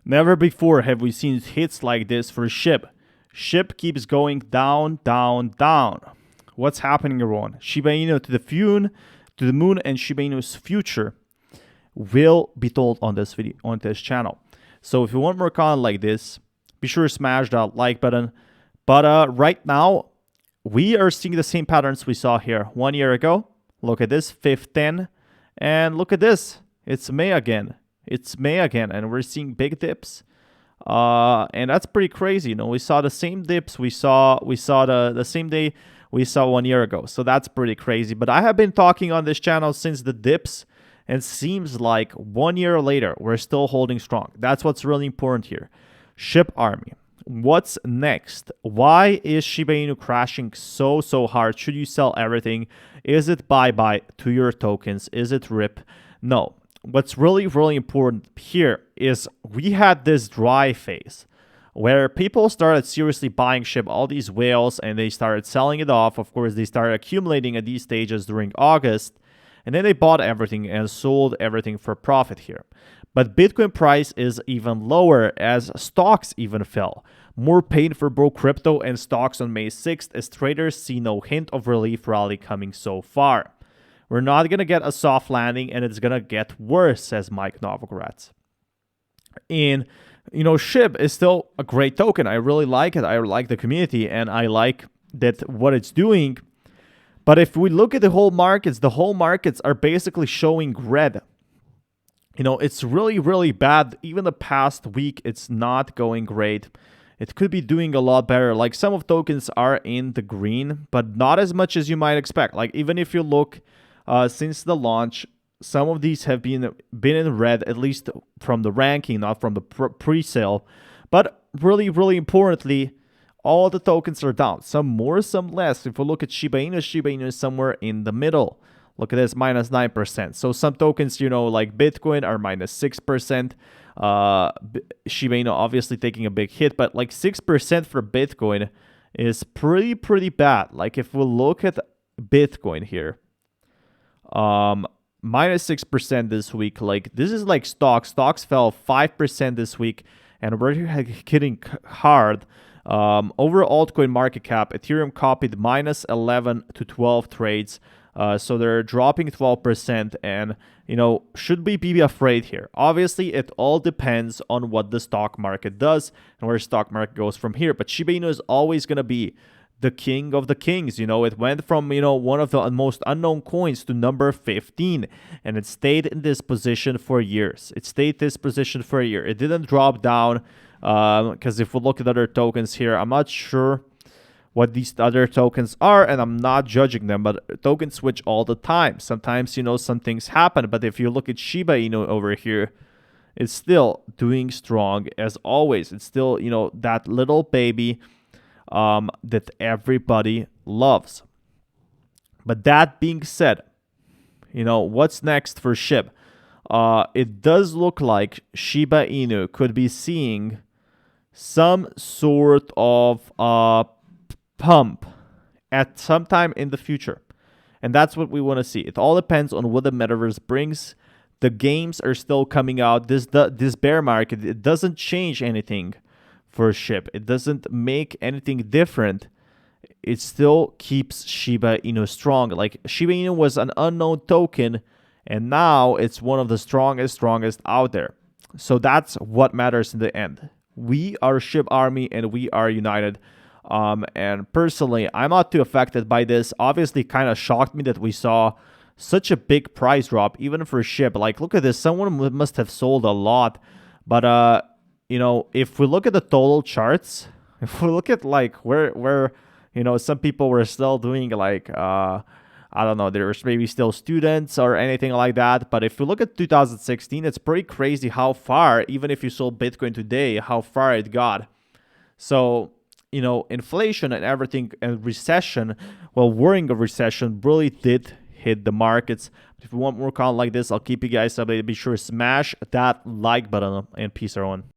Never before have we seen hits like this for SHIB. SHIB keeps going down, down, down. What's happening, everyone? Shiba Inu to the moon, and Shiba Inu's future will be told on this video, on this channel. So if you want more content like this, be sure to smash that like button. But right now, we are seeing the same patterns we saw here 1 year ago. Look at this, 510, and look at this. It's May again. It's May again, and we're seeing big dips. And that's pretty crazy. You know, we saw the same dips we saw the same day we saw 1 year ago. So that's pretty crazy. But I have been talking on this channel since the dips, and seems like 1 year later we're still holding strong. That's what's really important here. SHIB Army. What's next? Why is Shiba Inu crashing so hard? Should you sell everything? Is it bye-bye to your tokens? Is it RIP? No. What's really important here is we had this dry phase where people started seriously buying SHIB, all these whales, and they started selling it off. Of course, they started accumulating at these stages during August, and then they bought everything and sold everything for profit here. But Bitcoin price is even lower as stocks even fell. More pain for both crypto and stocks on May 6th as traders see no hint of relief rally coming so far. We're not going to get a soft landing, and it's going to get worse, says Mike Novogratz. And, you know, SHIB is still a great token. I really like it. I like the community, and I like that what it's doing. But if we look at the whole markets are basically showing red. You know, it's really bad. Even the past week, it's not going great. It could be doing a lot better. Like, some of tokens are in the green, but not as much as you might expect. Like, even if you look since the launch, some of these have been in red, at least from the ranking, not from the pre-sale. But really importantly, all the tokens are down. Some more, some less. If we look at Shiba Inu is somewhere in the middle. Look at this, minus 9%. So some tokens, you know, like Bitcoin are minus 6%. Shiba Inu obviously taking a big hit, but like 6% for Bitcoin is pretty bad. Like, if we look at Bitcoin here, minus 6% this week. Like, this is like stocks. Stocks fell 5% this week, and we're hitting hard. Over altcoin market cap, Ethereum copied minus 11 to 12 trades. So they're dropping 12%, and, you know, should we be afraid here? Obviously, it all depends on what the stock market does and where stock market goes from here. But Shiba Inu is always going to be the king of the kings. You know, it went from, you know, one of the most unknown coins to number 15, and it stayed in this position for years. It didn't drop down, because if we look at other tokens here, I'm not sure what these other tokens are, and I'm not judging them, but tokens switch all the time. Sometimes, you know, some things happen, but if you look at Shiba Inu over here, it's still doing strong as always. It's still, you know, that little baby that everybody loves. But that being said, you know, what's next for SHIB? It does look like Shiba Inu could be seeing some sort of pump at some time in the future, and that's what we want to see. It all depends on what the metaverse brings. The games are still coming out. This bear market, it doesn't change anything for SHIB. It doesn't make anything different. It still keeps Shiba Inu strong. Like, Shiba Inu was an unknown token, and now it's one of the strongest out there. So that's what matters in the end. We are SHIB Army, and we are united. And personally, I'm not too affected by this. Obviously, kind of shocked me that we saw such a big price drop, even for SHIB. Like, look at this. Someone must have sold a lot. But, you know, if we look at the total charts, if we look at, like, where you know, some people were still doing, like, I don't know, there's maybe still students or anything like that. But if you look at 2016, it's pretty crazy how far, even if you sold Bitcoin today, how far it got. So, you know, inflation and everything and recession, well, worrying of recession really did hit the markets. If you want more content like this, I'll keep you guys updated. Be sure to smash that like button, and peace, everyone.